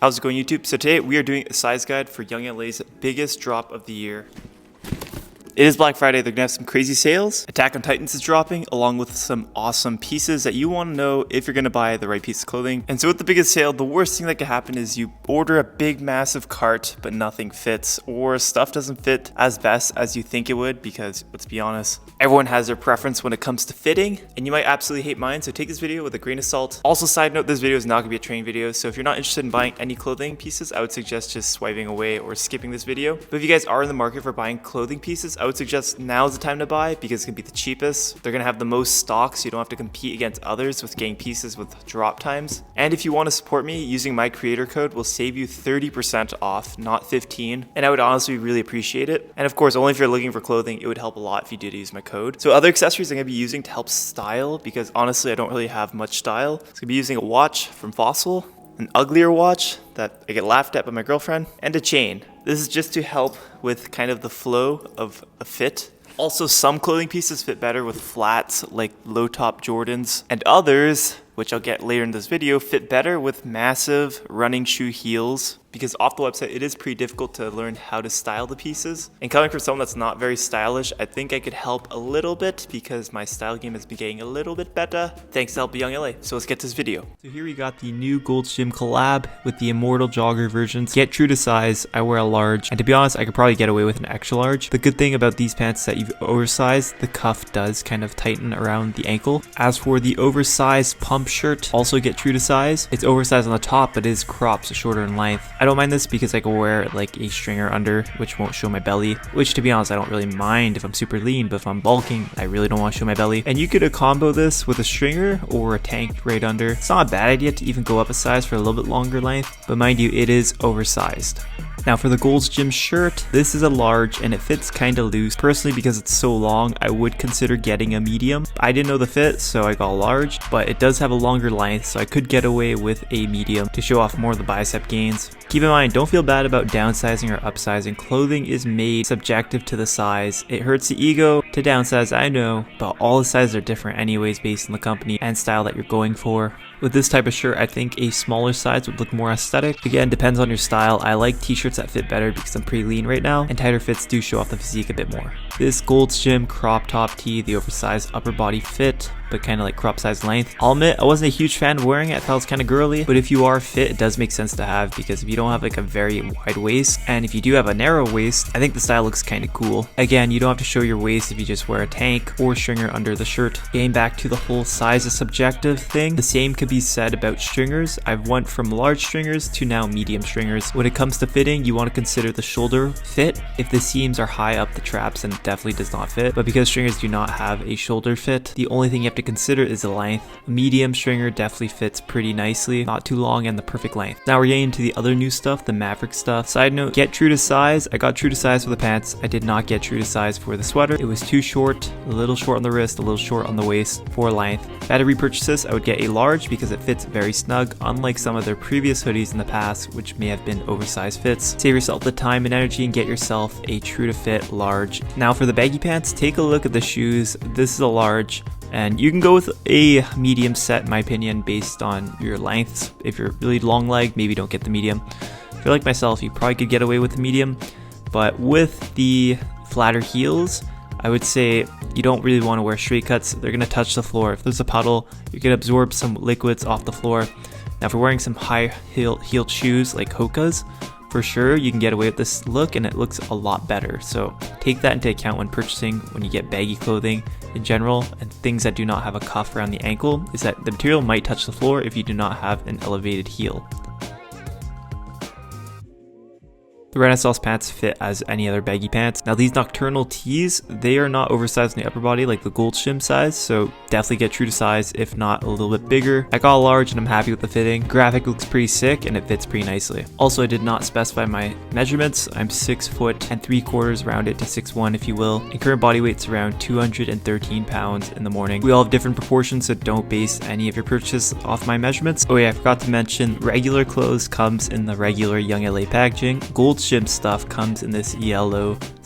How's it going, YouTube? So today we are doing a size guide for YLA's biggest drop of the year. It is Black Friday. They're gonna have some crazy sales. Attack on Titans is dropping, along with some awesome pieces that you want to know if you're gonna buy the right piece of clothing. And so with the biggest sale, the worst thing that could happen is you order a big massive cart but nothing fits, or stuff doesn't fit as best as you think it would, because let's be honest, everyone has their preference when it comes to fitting, and you might absolutely hate mine, so take this video with a grain of salt. Also, side note, this video is not gonna be a training video, so if you're not interested in buying any clothing pieces, I would suggest just swiping away or skipping this video. But if you guys are in the market for buying clothing pieces, I would suggest now's the time to buy because it's gonna be the cheapest. They're gonna have the most stock, so you don't have to compete against others with getting pieces with drop times. And if you want to support me, using my creator code will save you 30% off, not 15, and I would honestly really appreciate it. And of course, only if you're looking for clothing, it would help a lot if you did use my code. So other accessories I'm gonna be using to help style, because honestly I don't really have much style. So I'm gonna be using a watch from Fossil, an uglier watch that I get laughed at by my girlfriend, and a chain. This is just to help with kind of the flow of a fit. Also, some clothing pieces fit better with flats like low top Jordans, and others, which I'll get later in this video, fit better with massive running shoe heels, because off the website it is pretty difficult to learn how to style the pieces. And coming from someone that's not very stylish, I think I could help a little bit because my style game has been getting a little bit better thanks to help Young LA. So let's get to this video. So here we got the new Gold's Gym collab with the Immortal Jogger versions. Get true to size, I wear a large, and to be honest, I could probably get away with an extra large. The good thing about these pants is that you've oversized, the cuff does kind of tighten around the ankle. As for the oversized pump shirt, also get true to size. It's oversized on the top, but it is cropped, so shorter in length. I don't mind this because I can wear like a stringer under, which won't show my belly, which to be honest I don't really mind if I'm super lean, but if I'm bulking I really don't want to show my belly. And you could combo this with a stringer or a tank right under. It's not a bad idea to even go up a size for a little bit longer length, but mind you, it is oversized. Now for the Gold's Gym shirt, this is a large and it fits kind of loose. Personally, because it's so long, I would consider getting a medium. I didn't know the fit, so I got a large, but it does have a longer length, so I could get away with a medium to show off more of the bicep gains. Keep in mind, don't feel bad about downsizing or upsizing. Clothing is made subjective to the size. It hurts the ego to downsize, I know, but all the sizes are different anyways based on the company and style that you're going for. With this type of shirt, I think a smaller size would look more aesthetic. Again, depends on your style. I like t-shirts that fit better because I'm pretty lean right now, and tighter fits do show off the physique a bit more. This Gold's Gym crop top tee, the oversized upper body fit, but kind of like crop size length. I'll admit, I wasn't a huge fan of wearing it. I thought it was kind of girly, but if you are fit, it does make sense to have, because if you don't have like a very wide waist, and if you do have a narrow waist, I think the style looks kind of cool. Again, you don't have to show your waist if you just wear a tank or stringer under the shirt. Getting back to the whole size is subjective thing, the same could be said about stringers. I've went from large stringers to now medium stringers. When it comes to fitting, you want to consider the shoulder fit. If the seams are high up the traps, then it definitely does not fit, but because stringers do not have a shoulder fit, the only thing you have to consider is the length. A medium stringer definitely fits pretty nicely, not too long and the perfect length. Now we're getting into the other new stuff, the Maverick stuff. Side note, get true to size. I got true to size for the pants. I did not get true to size for the sweater. It was too short, a little short on the wrist, a little short on the waist for length. If I had to repurchase this, I would get a large because it fits very snug, unlike some of their previous hoodies in the past, which may have been oversized fits. Save yourself the time and energy and get yourself a true to fit large. Now for the baggy pants, take a look at the shoes. This is a large, and you can go with a medium set in my opinion based on your lengths. If you're really long leg, maybe don't get the medium. If you're like myself, you probably could get away with the medium, but with the flatter heels, I would say you don't really want to wear straight cuts. They're going to touch the floor. If there's a puddle, you can absorb some liquids off the floor. Now if you're wearing some high heeled shoes like Hoka's, for sure you can get away with this look and it looks a lot better. So take that into account when purchasing, when you get baggy clothing in general, and things that do not have a cuff around the ankle, is that the material might touch the floor if you do not have an elevated heel. The Renaissance pants fit as any other baggy pants. Now these Nocturnal Tees, they are not oversized in the upper body like the Gold's Gym size, so definitely get true to size, if not a little bit bigger. I got a large and I'm happy with the fitting. Graphic looks pretty sick and it fits pretty nicely. Also, I did not specify my measurements. I'm 6 foot and 3/4, round it to 6'1" if you will. And current body weight's around 213 pounds in the morning. We all have different proportions, so don't base any of your purchase off my measurements. Oh yeah, I forgot to mention, regular clothes comes in the regular Young LA packaging. Gold's Gym stuff comes in this yellow /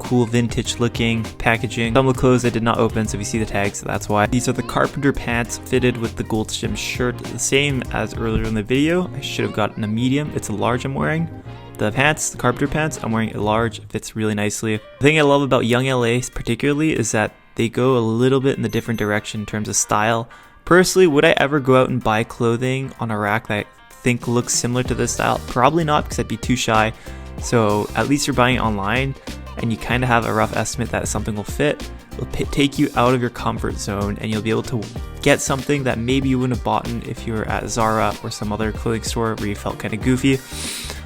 cool vintage looking packaging. Some of the clothes I did not open, so if you see the tags, that's why. These are the Carpenter pants fitted with the gold stem shirt, the same as earlier in the video. I should have gotten a medium. It's a large I'm wearing. The pants, the Carpenter pants, I'm wearing a large. It fits really nicely. The thing I love about YLA particularly is that they go a little bit in the different direction in terms of style. Personally, would I ever go out and buy clothing on a rack that I think looks similar to this style? Probably not, because I'd be too shy. So at least you're buying it online and you kind of have a rough estimate that something will fit. It'll take you out of your comfort zone and you'll be able to get something that maybe you wouldn't have bought if you were at Zara or some other clothing store where you felt kind of goofy.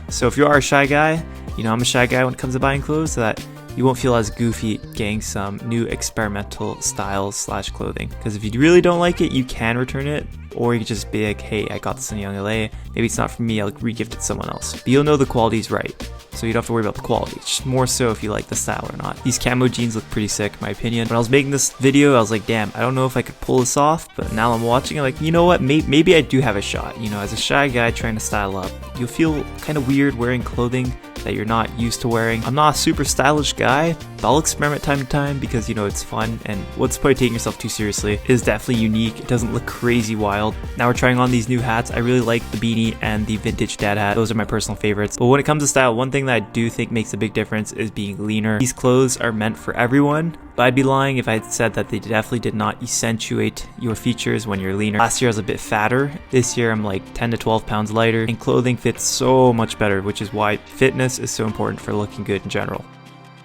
So if you are a shy guy, you know I'm a shy guy when it comes to buying clothes, so that you won't feel as goofy getting some new experimental styles / clothing. Because if you really don't like it, you can return it, or you can just be like, hey, I got this in YLA, maybe it's not for me, I'll re-gift it to someone else. But you'll know the quality's right, so you don't have to worry about the quality. It's just more so if you like the style or not. These camo jeans look pretty sick in my opinion. When I was making this video, I was like, damn, I don't know if I could pull this off, but now I'm watching, I'm like, you know what, maybe I do have a shot. You know, as a shy guy trying to style up, you'll feel kind of weird wearing clothing that you're not used to wearing. I'm not a super stylish guy, but I'll experiment time to time because, you know, it's fun, and what's the point of taking yourself too seriously? It is definitely unique. It doesn't look crazy wild. Now we're trying on these new hats. I really like the beanie and the vintage dad hat. Those are my personal favorites. But when it comes to style, one thing that I do think makes a big difference is being leaner. These clothes are meant for everyone, but I'd be lying if I said that they definitely did not accentuate your features when you're leaner. Last year I was a bit fatter. This year I'm like 10 to 12 pounds lighter, and clothing fits so much better, which is why fitness is so important for looking good in general.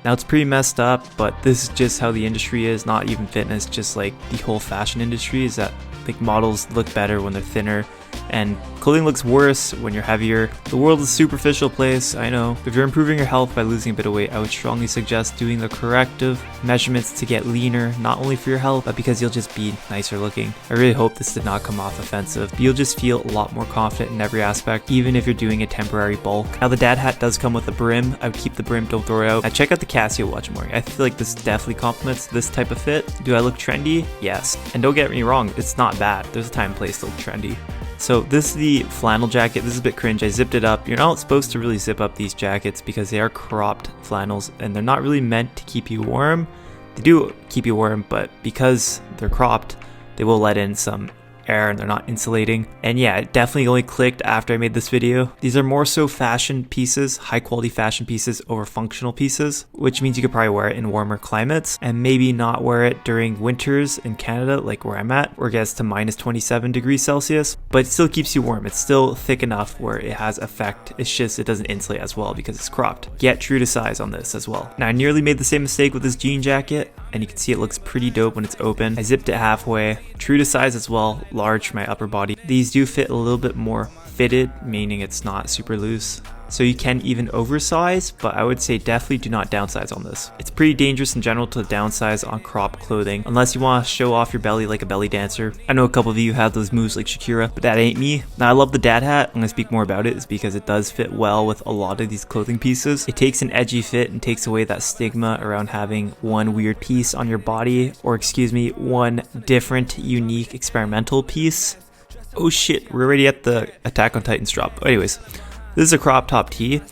Now it's pretty messed up, but this is just how the industry is, not even fitness, just like the whole fashion industry, is that like models look better when they're thinner and clothing looks worse when you're heavier. The world is a superficial place, I know. If you're improving your health by losing a bit of weight, I would strongly suggest doing the corrective measurements to get leaner, not only for your health, but because you'll just be nicer looking. I really hope this did not come off offensive, but you'll just feel a lot more confident in every aspect, even if you're doing a temporary bulk. Now the dad hat does come with a brim. I would keep the brim, don't throw it out. Now check out the Casio watch I'm wearing. I feel like this definitely complements this type of fit. Do I look trendy? Yes. And don't get me wrong, it's not bad. There's a time and place to look trendy. So this is the flannel jacket. This is a bit cringe. I zipped it up. You're not supposed to really zip up these jackets because they are cropped flannels and they're not really meant to keep you warm. They do keep you warm, but because they're cropped, they will let in some air and they're not insulating. And yeah, it definitely only clicked after I made this video. These are more so fashion pieces, high quality fashion pieces over functional pieces, which means you could probably wear it in warmer climates and maybe not wear it during winters in Canada, like where I'm at, where it gets to minus 27 degrees Celsius, but it still keeps you warm. It's still thick enough where it has effect. It's just it doesn't insulate as well because it's cropped. Get true to size on this as well. Now I nearly made the same mistake with this jean jacket, and you can see it looks pretty dope when it's open. I zipped it halfway, true to size as well, large for my upper body. These do fit a little bit more fitted, meaning it's not super loose. So you can even oversize, but I would say definitely do not downsize on this. It's pretty dangerous in general to downsize on cropped clothing, unless you want to show off your belly like a belly dancer. I know a couple of you have those moves like Shakira, but that ain't me. Now I love the dad hat. I'm going to speak more about it is because it does fit well with a lot of these clothing pieces. It takes an edgy fit and takes away that stigma around having one weird piece on your body, or excuse me, one different, unique, experimental piece. Oh shit, we're already at the Attack on Titans drop. Anyways, this is a crop top tee,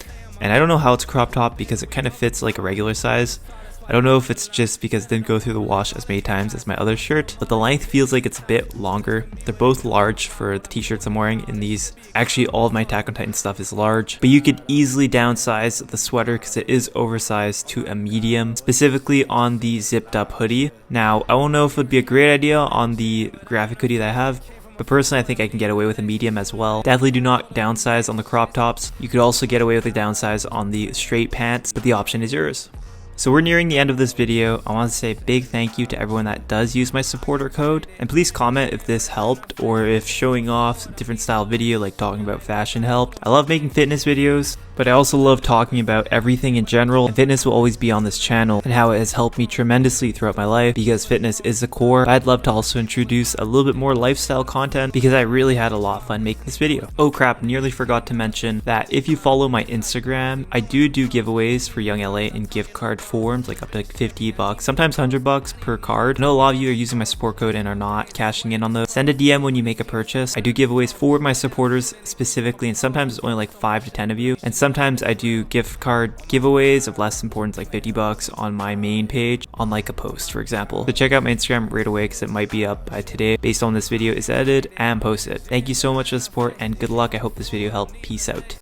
and I don't know how it's a crop top because it kind of fits like a regular size. I don't know if it's just because it didn't go through the wash as many times as my other shirt, but the length feels like it's a bit longer. They're both large for the t-shirts I'm wearing in these. Actually, all of my Attack on Titan stuff is large, but you could easily downsize the sweater because it is oversized to a medium, specifically on the zipped up hoodie. Now, I don't know if it would be a great idea on the graphic hoodie that I have, but personally I think I can get away with a medium as well. Definitely do not downsize on the crop tops. You could also get away with a downsize on the straight pants, but the option is yours. So we're nearing the end of this video. I want to say a big thank you to everyone that does use my supporter code, and please comment if this helped or if showing off a different style video like talking about fashion helped. I love making fitness videos, but I also love talking about everything in general, and fitness will always be on this channel and how it has helped me tremendously throughout my life because fitness is the core. But I'd love to also introduce a little bit more lifestyle content because I really had a lot of fun making this video. Oh crap, nearly forgot to mention that if you follow my Instagram, I do giveaways for YLA in gift card forms, like up to like $50, sometimes $100 per card. I know a lot of you are using my support code and are not cashing in on those. Send a DM when you make a purchase. I do giveaways for my supporters specifically, and sometimes it's only like 5 to 10 of you, and sometimes I do gift card giveaways of less importance, like 50 bucks on my main page on like a post, for example. So check out my Instagram right away because it might be up by today based on this video is edited and posted. Thank you so much for the support and good luck. I hope this video helped. Peace out.